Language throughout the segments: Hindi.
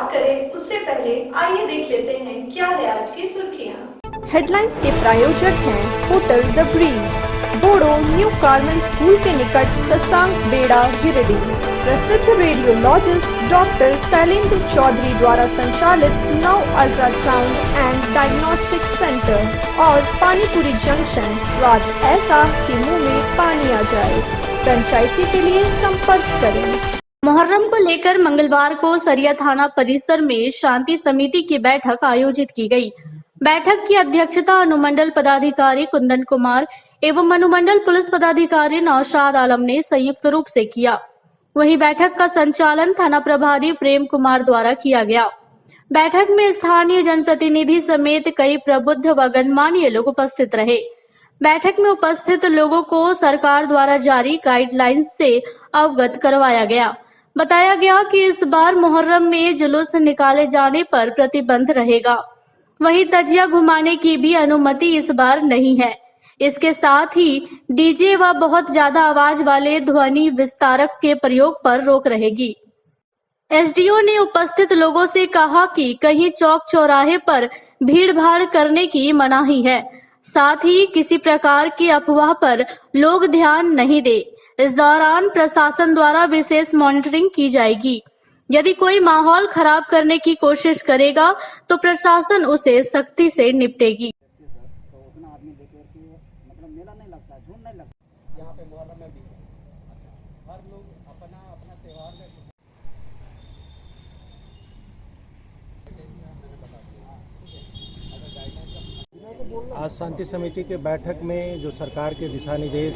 शुरुआत करें उससे पहले आइए देख लेते हैं क्या है आज की सुर्खियां। हेडलाइंस के प्रायोजक हैं hotel the breeze, Bodo new Carmel school के निकट, ससांग बेड़ा, गिरिडीह। प्रसिद्ध रेडियोलॉजिस्ट डॉक्टर शैलेंद्र चौधरी द्वारा संचालित नव अल्ट्रासाउंड एंड डायग्नोस्टिक सेंटर और पानीपुरी जंक्शन, स्वाद ऐसा कि मुंह में पानी आ जाए। फ्रेंचाइजी के लिए संपर्क करें। मुहर्रम को लेकर मंगलवार को सरिया थाना परिसर में शांति समिति की बैठक आयोजित की गई। बैठक की अध्यक्षता अनुमंडल पदाधिकारी कुंदन कुमार एवं अनुमंडल पुलिस पदाधिकारी नौशाद आलम ने संयुक्त रूप से किया। वहीं बैठक का संचालन थाना प्रभारी प्रेम कुमार द्वारा किया गया। बैठक में स्थानीय जनप्रतिनिधि समेत कई प्रबुद्ध व गणमान्य लोग उपस्थित रहे। बैठक में उपस्थित लोगों को सरकार द्वारा जारी गाइडलाइंस से अवगत करवाया गया। बताया गया कि इस बार मुहर्रम में जुलूस निकाले जाने पर प्रतिबंध रहेगा। वहीं तजिया घुमाने की भी अनुमति इस बार नहीं है। इसके साथ ही डीजे व बहुत ज्यादा आवाज वाले ध्वनि विस्तारक के प्रयोग पर रोक रहेगी। एसडीओ ने उपस्थित लोगों से कहा कि कहीं चौक चौराहे पर भीड़ भाड़ करने की मनाही है। साथ ही किसी प्रकार की अफवाह पर लोग ध्यान नहीं दे। इस दौरान प्रशासन द्वारा विशेष मॉनिटरिंग की जाएगी। यदि कोई माहौल खराब करने की कोशिश करेगा तो प्रशासन उसे सख्ती से निपटेगी। आज शांति समिति के बैठक में जो सरकार के दिशा निर्देश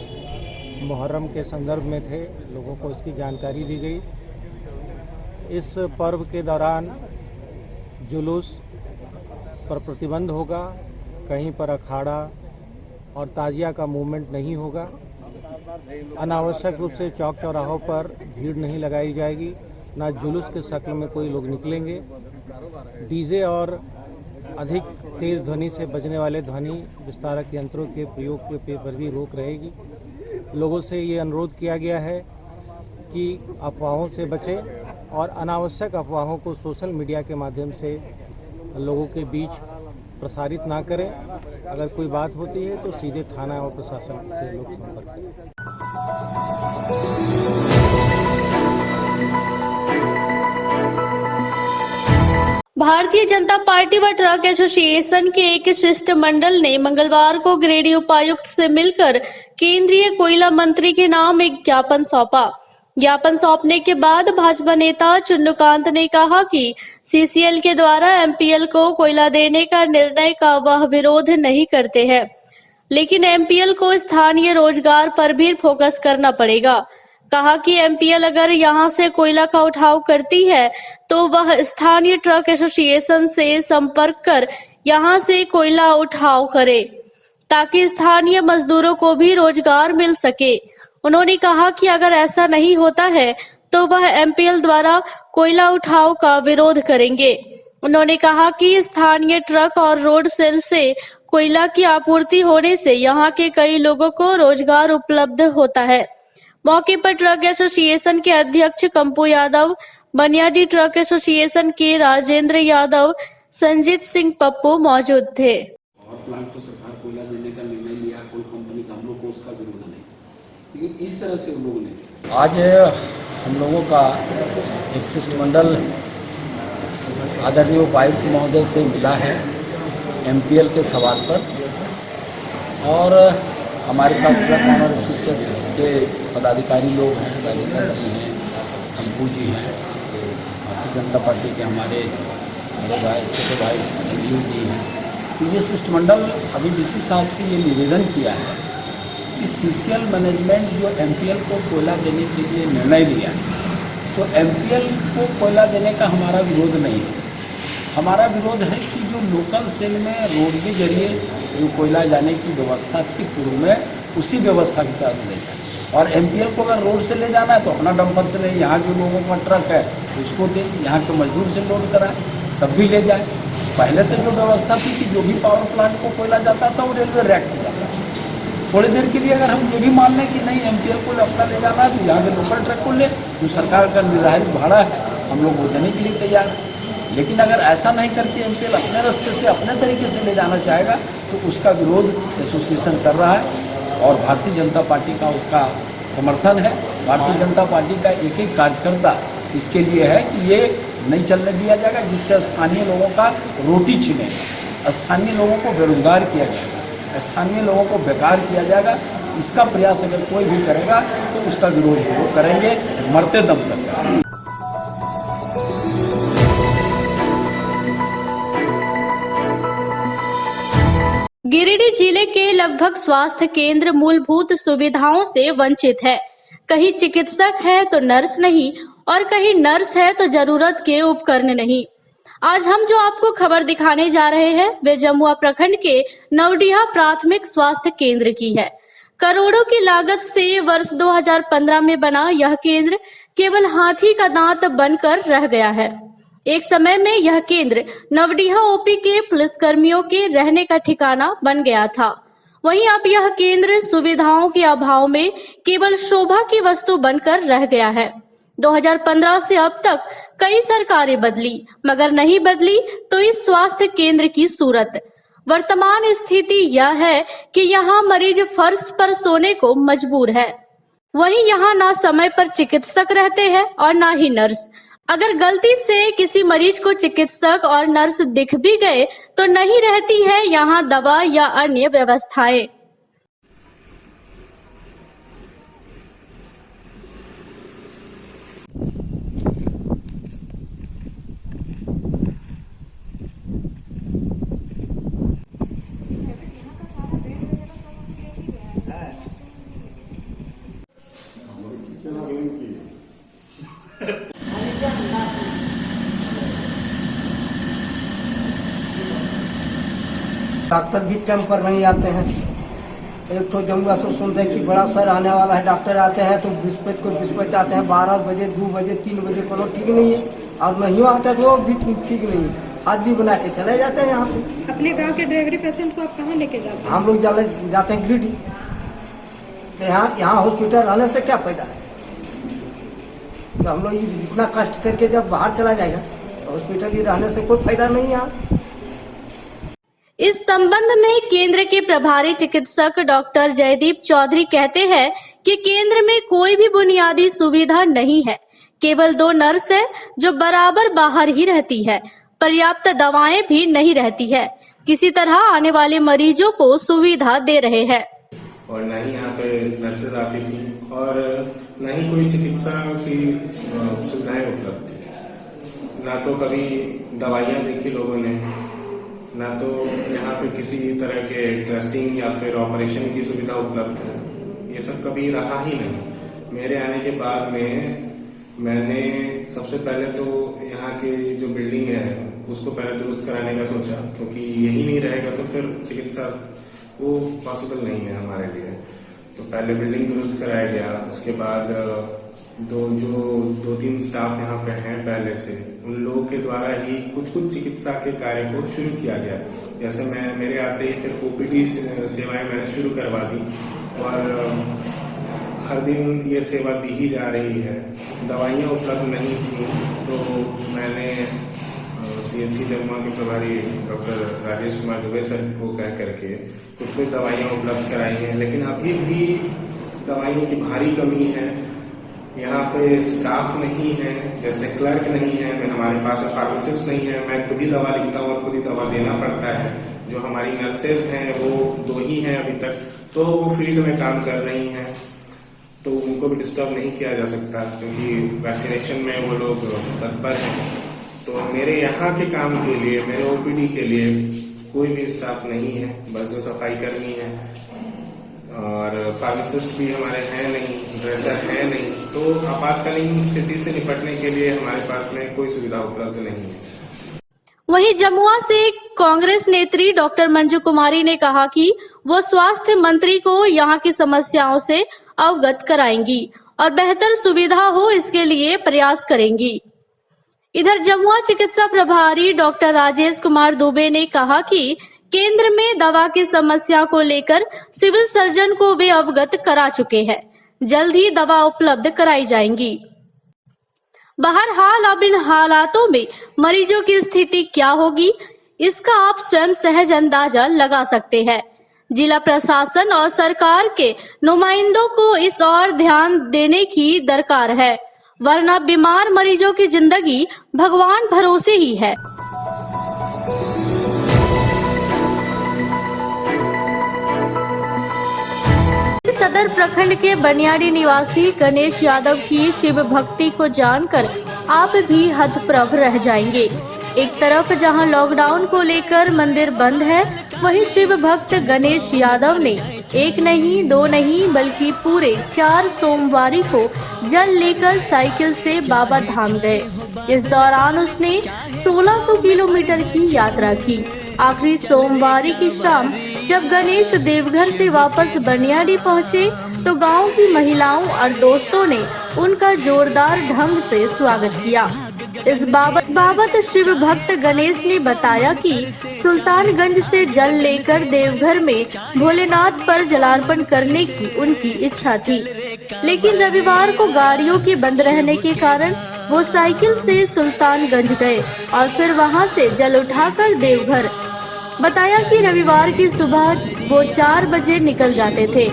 मुहर्रम के संदर्भ में थे, लोगों को इसकी जानकारी दी गई। इस पर्व के दौरान जुलूस पर प्रतिबंध होगा, कहीं पर अखाड़ा और ताजिया का मूवमेंट नहीं होगा। अनावश्यक रूप से चौक चौराहों पर भीड़ नहीं लगाई जाएगी, ना जुलूस के शक्ल में कोई लोग निकलेंगे। डीजे और अधिक तेज ध्वनि से बजने वाले ध्वनि विस्तारक यंत्रों के प्रयोग के पर भी रोक रहेगी। लोगों से ये अनुरोध किया गया है कि अफवाहों से बचें और अनावश्यक अफवाहों को सोशल मीडिया के माध्यम से लोगों के बीच प्रसारित ना करें। अगर कोई बात होती है तो सीधे थाना और प्रशासन से लोग संपर्क करें। भारतीय जनता पार्टी व ट्रक एसोसिएशन के एक शिष्टमंडल ने मंगलवार को गिरिडीह उपायुक्त से मिलकर केंद्रीय कोयला मंत्री के नाम एक ज्ञापन सौंपा। ज्ञापन सौंपने के बाद भाजपा नेता चंद्रकांत ने कहा कि सीसीएल के द्वारा एमपीएल को कोयला देने का निर्णय का वह विरोध नहीं करते हैं, लेकिन एमपीएल को स्थानीय रोजगार पर भी फोकस करना पड़ेगा। कहा कि एमपीएल अगर यहां से कोयला का उठाव करती है तो वह स्थानीय ट्रक एसोसिएशन से संपर्क कर यहां से कोयला उठाव करे ताकि स्थानीय मजदूरों को भी रोजगार मिल सके। उन्होंने कहा कि अगर ऐसा नहीं होता है तो वह एमपीएल द्वारा कोयला उठाव का विरोध करेंगे। उन्होंने कहा कि स्थानीय ट्रक और रोड सेल से कोयला की आपूर्ति होने से यहाँ के कई लोगों को रोजगार उपलब्ध होता है। मौके पर ट्रक एसोसिएशन के अध्यक्ष कंपू यादव, बनियाडी ट्रक एसोसिएशन के राजेंद्र यादव, संजीत सिंह पप्पू मौजूद थे। और प्लांट को सरकार कोयला देने का निर्णय लिया, कोई कंपनी का, हम लोग को उसका विरोध नहीं, लेकिन इस तरह से उन लोगों ने आज हम लोगों का एक शिष्टमंडल आदरणीय उपायुक्त महोदय से मिला है एमपीएल के सवाल पर, और हमारे साथ ट्रक ऑनर एसोसिएशन के पदाधिकारी लोग हैं, राजेंद्र जी हैं, शंभू जी हैं, भारतीय जनता पार्टी के हमारे बड़े भाई, छोटे भाई संजीव जी हैं। तो ये शिष्टमंडल अभी डीसी साहब से ये निवेदन किया है कि सीसीएल मैनेजमेंट जो एमपीएल को कोयला देने के लिए निर्णय लिया, तो एमपीएल को कोयला देने का हमारा विरोध नहीं है। हमारा विरोध है कि जो लोकल सेल में रोड के जरिए जो कोयला जाने की व्यवस्था थी पूर्व में, उसी व्यवस्था के तहत ले जाए। और एमपीएल को अगर रोड से ले जाना है तो अपना डंपर से नहीं, यहाँ जो लोगों का ट्रक है उसको दे, यहाँ के मजदूर से लोड कराए तब भी ले जाए। पहले तो जो व्यवस्था थी कि जो भी पावर प्लांट को कोयला जाता था वो रेलवे रैक से जाता था। थोड़ी देर के लिए अगर हम ये भी मान लें कि नहीं एमपीएल को अपना ले जाना है तो यहाँ के लोकल ट्रक को ले, जो सरकार का निर्धारित भाड़ा है हम लोग वो देने के लिए तैयार हैं। लेकिन अगर ऐसा नहीं करके एमपीएल अपने रास्ते से अपने तरीके से ले जाना चाहेगा तो उसका विरोध एसोसिएशन कर रहा है और भारतीय जनता पार्टी का उसका समर्थन है। भारतीय जनता पार्टी का एक एक कार्यकर्ता इसके लिए है कि ये नहीं चलने दिया जाएगा, जिससे स्थानीय लोगों का रोटी छिनेगा, स्थानीय लोगों को बेरोजगार किया जाएगा, स्थानीय लोगों को बेकार किया जाएगा। इसका प्रयास अगर कोई भी करेगा तो उसका विरोध वो करेंगे, मरते दम तक करेंगे। गिरिडीह जिले के लगभग स्वास्थ्य केंद्र मूलभूत सुविधाओं से वंचित है। कहीं चिकित्सक है तो नर्स नहीं, और कहीं नर्स है तो जरूरत के उपकरण नहीं। आज हम जो आपको खबर दिखाने जा रहे हैं वे जमुआ प्रखंड के नवडीहा प्राथमिक स्वास्थ्य केंद्र की है। करोड़ों की लागत से वर्ष 2015 में बना यह केंद्र केवल हाथी का दांत बनकर रह गया है। एक समय में यह केंद्र नवडीहा ओपी के पुलिसकर्मियों के रहने का ठिकाना बन गया था। वहीं अब यह केंद्र सुविधाओं के अभाव में केवल शोभा की वस्तु बनकर रह गया है। 2015 से अब तक कई सरकारें बदली, मगर नहीं बदली तो इस स्वास्थ्य केंद्र की सूरत। वर्तमान स्थिति यह है कि यहाँ मरीज फर्श पर सोने को मजबूर है। वहीं यहाँ ना समय पर चिकित्सक रहते हैं और ना ही नर्स। अगर गलती से किसी मरीज को चिकित्सक और नर्स दिख भी गए तो नहीं रहती है यहाँ दवा या अन्य व्यवस्थाएं। डॉक्टर भी टाइम पर नहीं आते हैं। एक तो जमुआ से सुनते हैं कि बड़ा सर आने वाला है, डॉक्टर आते हैं तो बिस्पत को बिस्पत आते हैं 12 बजे, 2 बजे, 3 बजे, कोनो ठीक नहीं है। और नहीं आते तो भी ठीक नहीं है, हाजिरी बना के चले जाते हैं यहाँ से। अपने गांव के ड्राइवरी पेशेंट को आप कहाँ लेके जाते हैं? हम लोग जाते हैं गिरिडीह। तो यहाँ हॉस्पिटल रहने से क्या फायदा है? तो हम लोग इतना कष्ट करके जब बाहर चला जाएगा तो हॉस्पिटल ही रहने से कोई फायदा नहीं है। इस संबंध में केंद्र के प्रभारी चिकित्सक डॉक्टर जयदीप चौधरी कहते हैं कि केंद्र में कोई भी बुनियादी सुविधा नहीं है। केवल 2 नर्स है जो बराबर बाहर ही रहती है। पर्याप्त दवाएं भी नहीं रहती है। किसी तरह आने वाले मरीजों को सुविधा दे रहे हैं। और न ही यहाँ पे नर्सेज आती थी और न ही कोई चिकित्सा की सुविधाएं उपलब्ध थी। ना तो कभी दवाइयाँ देखी लोगों ने, ना तो यहाँ पे किसी तरह के ड्रेसिंग या फिर ऑपरेशन की सुविधा उपलब्ध है। ये सब कभी रहा ही नहीं। मेरे आने के बाद में मैंने सबसे पहले तो यहाँ की जो बिल्डिंग है उसको पहले दुरुस्त कराने का सोचा, क्योंकि यही नहीं रहेगा तो फिर चिकित्सा वो पॉसिबल नहीं है हमारे लिए। तो पहले बिल्डिंग दुरुस्त कराया गया। उसके बाद 2-3 स्टाफ यहाँ पे हैं पहले से, उन लोगों के द्वारा ही कुछ चिकित्सा के कार्य को शुरू किया गया। जैसे मेरे आते ही फिर ओपीडी सेवाएं मैंने शुरू करवा दी और हर दिन ये सेवा दी ही जा रही है। दवाइयाँ उपलब्ध नहीं थी तो मैंने सीएचसी जमुआ के प्रभारी डॉक्टर राजेश कुमार दुबे सर को कह करके कुछ दवाइयाँ उपलब्ध कराई हैं, लेकिन अभी भी दवाइयों की भारी कमी है। यहाँ पे स्टाफ नहीं है, जैसे क्लर्क नहीं है, हमारे पास फार्मासिस्ट नहीं है। मैं खुद ही दवा लिखता हूँ और खुद ही दवा देना पड़ता है। जो हमारी नर्सेज हैं वो 2 ही हैं अभी तक, तो वो फील्ड में काम कर रही हैं, तो उनको भी डिस्टर्ब नहीं किया जा सकता क्योंकि वैक्सीनेशन में वो लोग तत्पर हैं। तो मेरे यहाँ के काम के लिए, मेरे ओपीडी के लिए कोई भी स्टाफ नहीं है, बस जो सफाई कर्मी है और फार्मासिस्ट भी हमारे हैं नहीं, ड्रेसर है नहीं। तो आपातकालीन स्थिति से निपटने के लिए हमारे पास में कोई सुविधा उपलब्ध नहीं है। वहीं जमुआ से कांग्रेस नेत्री डॉक्टर मंजू कुमारी ने कहा कि वो स्वास्थ्य मंत्री को यहाँ की समस्याओं से अवगत कराएंगी और बेहतर सुविधा हो इसके लिए प्रयास करेंगी। इधर जमुआ चिकित्सा प्रभारी डॉक्टर राजेश कुमार दुबे ने कहा कि केंद्र में दवा की समस्या को लेकर सिविल सर्जन को वे अवगत करा चुके हैं। जल्द ही दवा उपलब्ध कराई जाएंगी। बहरहाल अब इन हालातों में मरीजों की स्थिति क्या होगी, इसका आप स्वयं सहज अंदाजा लगा सकते हैं। जिला प्रशासन और सरकार के नुमाइंदों को इस ओर ध्यान देने की दरकार है, वरना बीमार मरीजों की जिंदगी भगवान भरोसे ही है। सदर प्रखंड के बनियाडी निवासी गणेश यादव की शिव भक्ति को जानकर आप भी हतप्रभ रह जाएंगे। एक तरफ जहां लॉकडाउन को लेकर मंदिर बंद है, वहीं शिव भक्त गणेश यादव ने एक नहीं दो नहीं बल्कि पूरे 4 सोमवारी को जल लेकर साइकिल से बाबा धाम गए। इस दौरान उसने 1600 किलोमीटर की यात्रा की। आखिरी सोमवारी की शाम जब गणेश देवघर से वापस बनियाडी पहुंचे तो गांव की महिलाओं और दोस्तों ने उनका जोरदार ढंग से स्वागत किया। इस बाबत शिव भक्त गणेश ने बताया कि सुल्तानगंज से जल लेकर देवघर में भोलेनाथ पर जलार्पण करने की उनकी इच्छा थी, लेकिन रविवार को गाड़ियों के बंद रहने के कारण वो साइकिल से सुल्तानगंज गए और फिर वहां से जल उठाकर देवघर। बताया कि रविवार की सुबह वो 4 बजे निकल जाते थे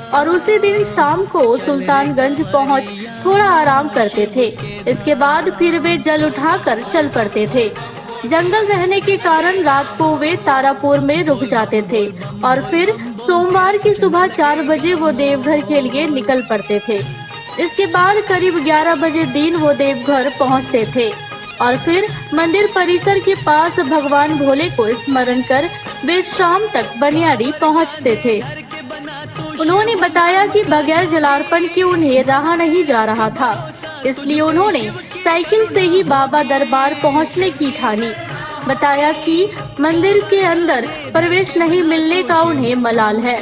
और उसी दिन शाम को सुल्तानगंज पहुंच थोड़ा आराम करते थे। इसके बाद फिर वे जल उठाकर चल पड़ते थे। जंगल रहने के कारण रात को वे तारापुर में रुक जाते थे और फिर सोमवार की सुबह 4 बजे वो देवघर के लिए निकल पड़ते थे। इसके बाद करीब 11 बजे दिन वो देवघर पहुंचते थे और फिर मंदिर परिसर के पास भगवान भोले को स्मरण कर वे शाम तक बनियाडी पहुंचते थे। उन्होंने बताया कि बगैर जलार्पण के उन्हें रहा नहीं जा रहा था, इसलिए उन्होंने साइकिल से ही बाबा दरबार पहुंचने की ठानी। बताया कि मंदिर के अंदर प्रवेश नहीं मिलने का उन्हें मलाल है।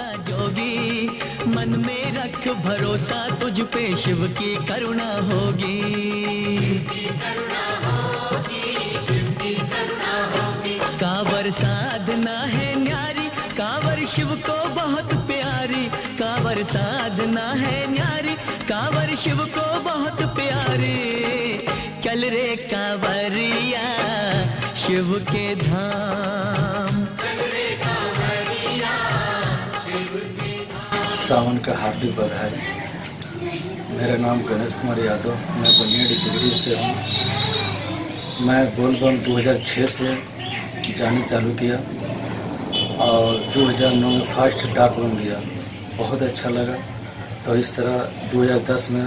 मन में रख भरोसा, तुझ पे शिव की करुणा होगी। कांवर साधना है न्यारी, कांवर शिव को बहुत प्यारी। कांवर साधना है न्यारी, कांवर शिव को बहुत प्यारी। चल रे कांवरिया शिव के धाम। सावन का हार्दिक बधाई। मेरा नाम गणेश कुमार यादव, मैं बनियाडी डिग्री से हूँ। मैं बोलबम 2006 से जाने चालू किया और 2009 में फर्स्ट डाक बम लिया, बहुत अच्छा लगा। तो इस तरह 2010 में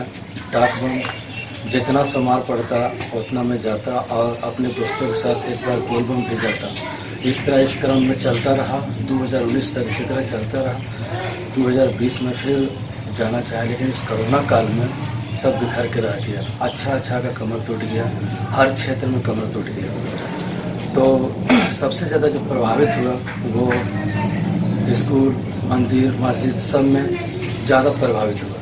डाक बम जितना समार पड़ता उतना मैं जाता और अपने दोस्तों के साथ एक बार बोलबम भी जाता। इस तरह इस क्रम में चलता रहा, 2019 तक इसी तरह चलता रहा। 2020 में फिर जाना चाहा, लेकिन इस कोरोना काल में सब बिखर के रह गया। अच्छा का कमर टूट गया, हर क्षेत्र में कमर टूट गया। तो सबसे ज़्यादा जो प्रभावित हुआ वो स्कूल, मंदिर, मस्जिद सब में ज़्यादा प्रभावित हुआ।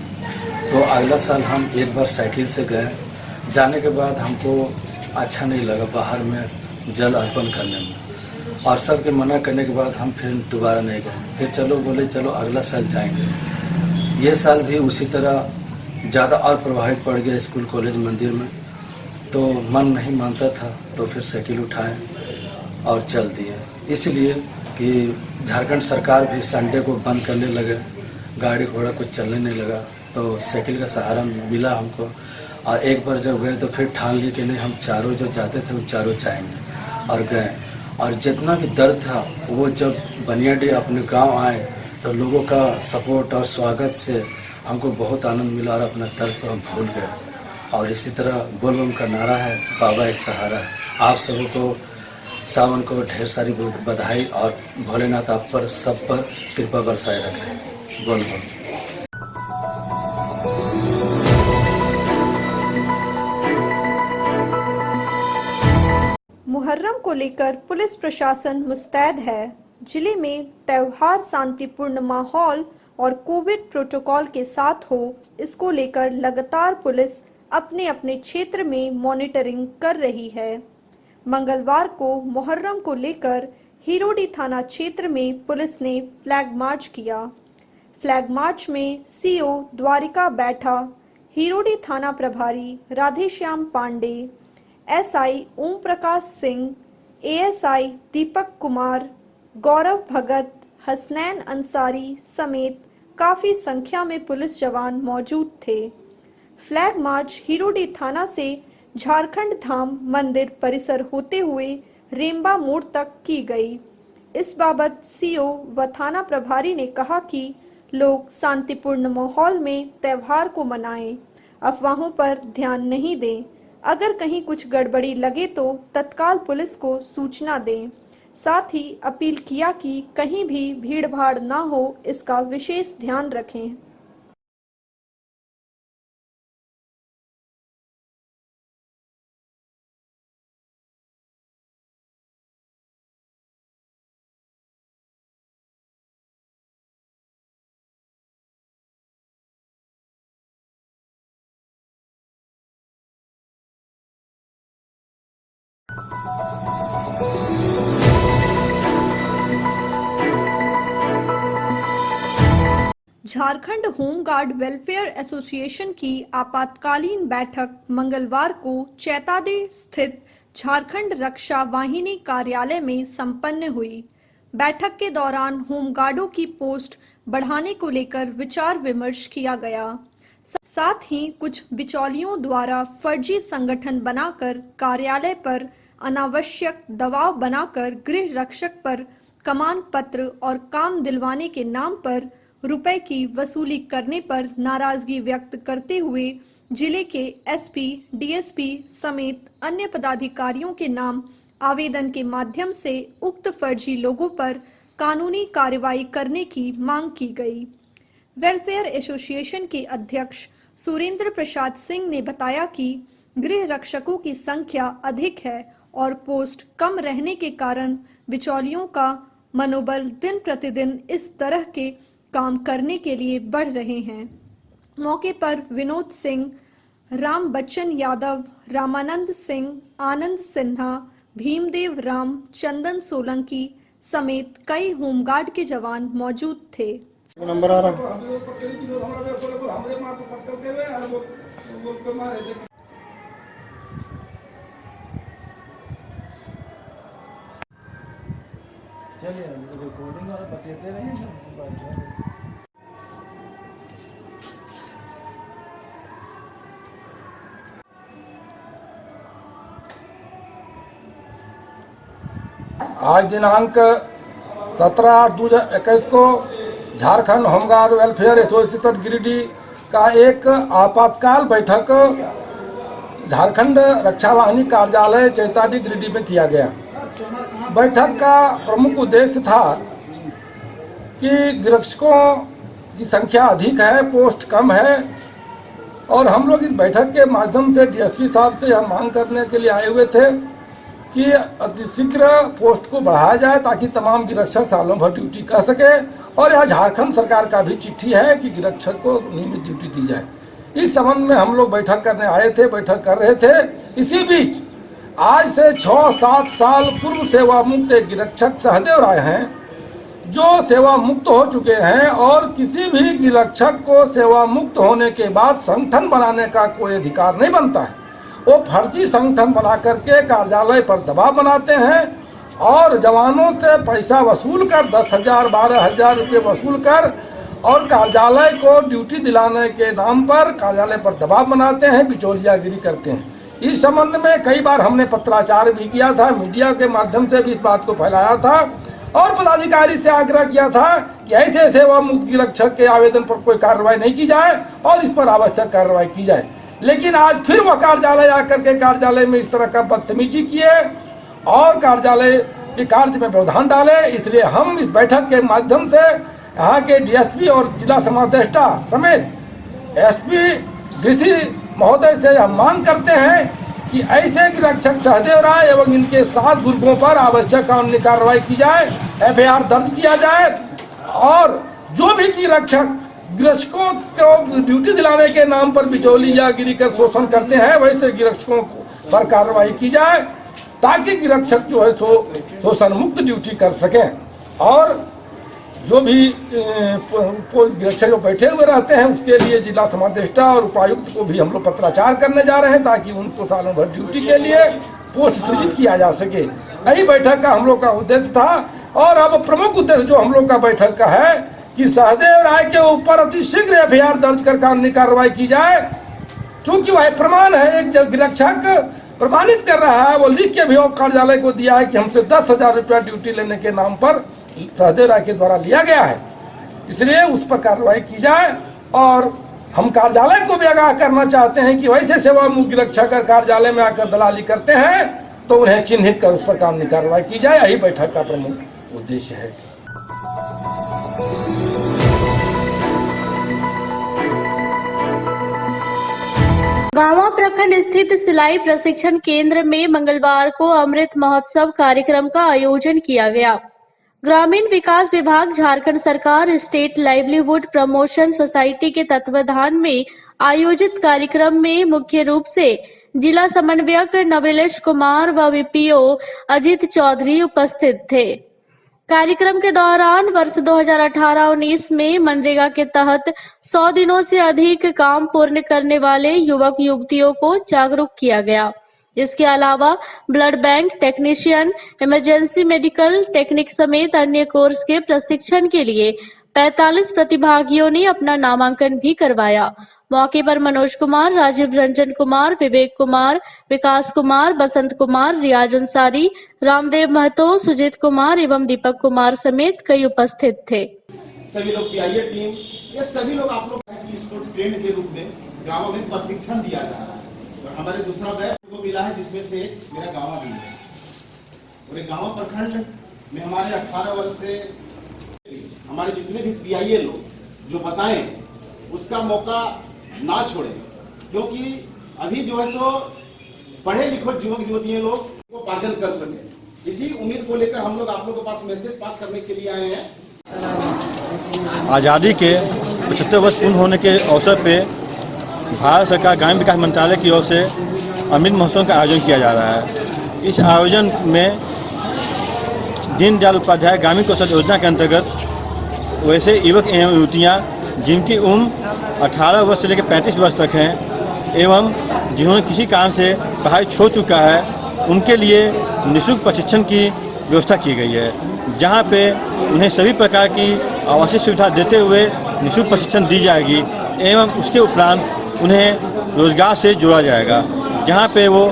तो अगला साल हम एक बार साइकिल से गए। जाने के बाद हमको अच्छा नहीं लगा बाहर में जल अर्पण करने में, और सबके मना करने के बाद हम फिर दोबारा नहीं गए। फिर चलो बोले चलो अगला साल जाएंगे। ये साल भी उसी तरह ज़्यादा और प्रभावित पड़ गया स्कूल, कॉलेज, मंदिर में। तो मन नहीं मानता था, तो फिर साइकिल उठाए और चल दिए। इसलिए कि झारखंड सरकार भी संडे को बंद करने लगे, गाड़ी घोड़ा कुछ चलने नहीं लगा, तो साइकिल का सहारा मिला हमको। और एक बार जब गए तो फिर ठान ली कि नहीं, हम चारों जो जाते थे वो चारों जाएंगे, और गए। और जितना भी दर्द था वो जब बनियाडी अपने गांव आए तो लोगों का सपोर्ट और स्वागत से हमको बहुत आनंद मिला और अपना दर्द को हम भूल गए। और इसी तरह बोलबम का नारा है, बाबा एक सहारा है। आप सभी को सावन को ढेर सारी बधाई और भोलेनाथ आप पर सब पर कृपा बरसाए रखे। बोलबम। मुहर्रम को लेकर पुलिस प्रशासन मुस्तैद है। जिले में त्योहार शांतिपूर्ण माहौल और कोविड प्रोटोकॉल के साथ हो, इसको लेकर लगातार पुलिस अपने अपने क्षेत्र में मॉनिटरिंग कर रही है। मंगलवार को मुहर्रम को लेकर हिरोडी थाना क्षेत्र में पुलिस ने फ्लैग मार्च किया। फ्लैग मार्च में सीओ द्वारिका बैठा, हिरोडी थाना प्रभारी राधेश्याम पांडे, एसआई ओम प्रकाश सिंह, एएसआई दीपक कुमार, गौरव भगत, हसनैन अंसारी समेत काफी संख्या में पुलिस जवान मौजूद थे। फ्लैग मार्च हिरोडी थाना से झारखंड धाम मंदिर परिसर होते हुए रेम्बा मोड़ तक की गई। इस बाबत सीओ व थाना प्रभारी ने कहा कि लोग शांतिपूर्ण माहौल में त्योहार को मनाएं, अफवाहों पर ध्यान नहीं दें। अगर कहीं कुछ गड़बड़ी लगे तो तत्काल पुलिस को सूचना दें। साथ ही अपील किया कि कहीं भी भीड़भाड़ ना हो, इसका विशेष ध्यान रखें। झारखंड होमगार्ड वेलफेयर एसोसिएशन की आपातकालीन बैठक मंगलवार को चैतादे स्थित झारखंड रक्षा वाहिनी कार्यालय में संपन्न हुई। बैठक के दौरान होमगार्डों की पोस्ट बढ़ाने को लेकर विचार विमर्श किया गया। साथ ही कुछ बिचौलियों द्वारा फर्जी संगठन बनाकर कार्यालय पर अनावश्यक दबाव बनाकर गृह रक्षक पर कमान पत्र और काम दिलवाने के नाम पर रुपए की वसूली करने पर नाराजगी व्यक्त करते हुए जिले के एसपी, डीएसपी समेत अन्य पदाधिकारियों के नाम आवेदन के माध्यम से उक्त फर्जी लोगों पर कानूनी कार्रवाई करने की मांग की गई। वेलफेयर एसोसिएशन के अध्यक्ष सुरेंद्र प्रसाद सिंह ने बताया कि गृह रक्षकों की संख्या अधिक है और पोस्ट कम रहने के कारण बिचौलियों का मनोबल दिन प्रतिदिन इस तरह के काम करने के लिए बढ़ रहे हैं। मौके पर विनोद सिंह, राम बच्चन यादव, रामानंद सिंह, आनंद सिन्हा, भीमदेव राम, चंदन सोलंकी समेत कई होमगार्ड के जवान मौजूद थे। नंबर आ रहा चलिए रिकॉर्डिंग और बताते रहे। आज दिनांक 17/8/2021 को Jharkhand home guard welfare association Giridih का एक आपातकाल बैठक झारखंड रक्षा वाहिनी कार्यालय चैताडी गिरिडीह में किया गया। बैठक का प्रमुख उद्देश्य था कि गिरक्षकों की संख्या अधिक है, पोस्ट कम है और हम लोग इस बैठक के माध्यम से डीएसपी साहब से हम मांग करने के लिए आए हुए थे कि अतिशीघ्र पोस्ट को बढ़ाया जाए ताकि तमाम गिरक्षक सालों भर ड्यूटी कर सके। और यहाँ झारखंड सरकार का भी चिट्ठी है कि गिरक्षक को नियमित ड्यूटी दी जाए। इस संबंध में हम लोग बैठक करने आए थे, बैठक कर रहे थे। इसी बीच आज से 6-7 साल पूर्व सेवा मुक्त एक गिरक्षक सहदेव राय हैं जो सेवा मुक्त हो चुके हैं और किसी भी गिरक्षक को सेवा मुक्त होने के बाद संगठन बनाने का कोई अधिकार नहीं बनता है। वो फर्जी संगठन बना करके कार्यालय पर दबाव बनाते हैं और जवानों से पैसा वसूल कर 10,000 12,000 रुपये वसूल कर और कार्यालय को ड्यूटी दिलाने के नाम पर कार्यालय पर दबाव बनाते हैं, बिचौलियागिरी करते हैं। इस संबंध में कई बार हमने पत्राचार भी किया था, मीडिया के माध्यम से भी इस बात को फैलाया था और पदाधिकारी से आग्रह किया था कि ऐसे सेवा मुक्त गिरक्षक के आवेदन पर कोई कार्रवाई नहीं की जाए और इस पर आवश्यक कार्रवाई की जाए। लेकिन आज फिर वह कार्यालय आकर के कार्यालय में इस तरह का बदतमीजी किए और कार्यालय के कार्य में व्यवधान डाले। इसलिए हम इस बैठक के माध्यम से यहाँ के डीएसपी और जिला समादेष्टा समेत एसपी डीसी महोदय से हम मांग करते हैं कि ऐसे गिरक्षक सहदेव राय एवं इनके 7 गुर्गों पर आवश्यक कानूनी कार्रवाई की जाए, एफआईआर दर्ज किया जाए और जो भी गिरक्षक गिरक्षकों को ड्यूटी दिलाने के नाम पर बिचौलियागिरी कर शोषण करते हैं वैसे गिरक्षकों पर कार्रवाई की जाए ताकि गिरक्षक जो है शोषण मुक्त ड्यूटी कर सकें। और जो भी निरीक्षक जो बैठे हुए रहते हैं उसके लिए जिला समादेष्टा और उपायुक्त को भी हम लोग पत्राचार करने जा रहे हैं ताकि उनको सालों भर ड्यूटी के लिए पोस्ट सृजित किया जा सके। यही बैठक का हम लोग का उद्देश्य था। और अब प्रमुख उद्देश्य जो हम लोग का बैठक का है कि सहदेव राय के ऊपर अतिशीघ्र FIR दर्ज कर कानूनी कार्रवाई की जाए। चूंकि वह प्रमाण है, एक निरीक्षक प्रमाणित कर रहा है, वो लिख के भी कार्यालय को दिया है कि हमसे 10,000 रुपया ड्यूटी लेने के नाम पर सहदेव राय के द्वारा लिया गया है, इसलिए उस पर कार्रवाई की जाए। और हम कार्यालय को भी आगाह करना चाहते हैं कि वैसे सेवामुक्त निरीक्षक अगर कार्यालय में आकर दलाली करते हैं तो उन्हें चिन्हित कर उस पर कानूनी कार्रवाई की जाए। यही बैठक का प्रमुख उद्देश्य है। गांवा प्रखंड स्थित सिलाई प्रशिक्षण केंद्र में मंगलवार को अमृत महोत्सव कार्यक्रम का आयोजन किया गया। ग्रामीण विकास विभाग, झारखंड सरकार, स्टेट लाइवलीहुड प्रमोशन सोसाइटी के तत्वाधान में आयोजित कार्यक्रम में मुख्य रूप से जिला समन्वयक नविलेश कुमार व VPO अजित चौधरी उपस्थित थे। कार्यक्रम के दौरान वर्ष 2018-19 में मनरेगा के तहत 100 दिनों से अधिक काम पूर्ण करने वाले युवक युवतियों को जागरूक किया गया। इसके अलावा blood bank technician, emergency medical technique समेत अन्य कोर्स के प्रशिक्षण के लिए 45 प्रतिभागियों ने अपना नामांकन भी करवाया। मौके पर मनोज कुमार, राजीव रंजन कुमार, विवेक कुमार, विकास कुमार, बसंत कुमार, रियाज अंसारी, रामदेव महतो, सुजीत कुमार एवं दीपक कुमार समेत कई उपस्थित थे। सभी लोग PIA टीम, ये सभी लोग आप लोग इसको ट्रेंड के रूप में गाँवों में प्रशिक्षण दिया जा रहा है। और हमारे दूसरा बैच को मिला है जिसमें से मेरा गाँव भी है। और गाँव प्रखंड में हमारे 18 वर्ष से हमारे जितने भी PIA लोग जो बताएं उसका मौका ना छोड़ें, क्योंकि अभी जो है सो पढ़े लिखे युवक युवतियां लोग को उपार्जन कर सके। इसी उम्मीद को लेकर हम लोग आप लोगों के पास मैसेज पास करने के लिए आए हैं। आज़ादी के 75 वर्ष पूर्ण होने के अवसर पे भारत सरकार ग्रामीण विकास मंत्रालय की ओर से अमृत महोत्सव का आयोजन किया जा रहा है। इस आयोजन में दीनदयाल उपाध्याय ग्रामीण कौशल योजना के अंतर्गत वैसे युवक एवं युवतियाँ जिनकी उम्र 18 वर्ष से लेकर 35 वर्ष तक हैं एवं जिन्होंने किसी कारण से पढ़ाई छोड़ चुका है, उनके लिए निःशुल्क प्रशिक्षण की व्यवस्था की गई है, जहां पे उन्हें सभी प्रकार की आवासीय सुविधा देते हुए निःशुल्क प्रशिक्षण दी जाएगी एवं उसके उपरांत उन्हें रोजगार से जोड़ा जाएगा, जहां पे वो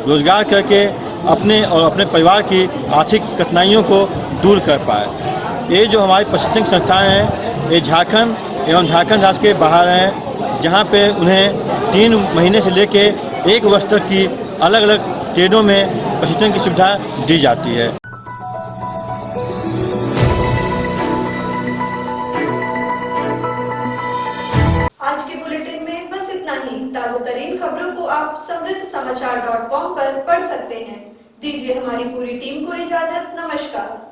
रोजगार करके अपने और अपने परिवार की आर्थिक कठिनाइयों को दूर कर पाए। ये जो हमारी प्रशिक्षण संस्थाएं हैं ये झारखंड एवं झारखंड राज्य के बाहर हैं, जहां पे उन्हें 3 महीने से लेके 1 वर्ष तक की अलग अलग ट्रेडों में प्रशिक्षण की सुविधा दी जाती है। आज के बुलेटिन में बस इतना ही। ताजा तरीन खबरों को आप समृद्धसमाचार.com पर पढ़ सकते हैं। दीजिए हमारी पूरी टीम को इजाजत। नमस्कार।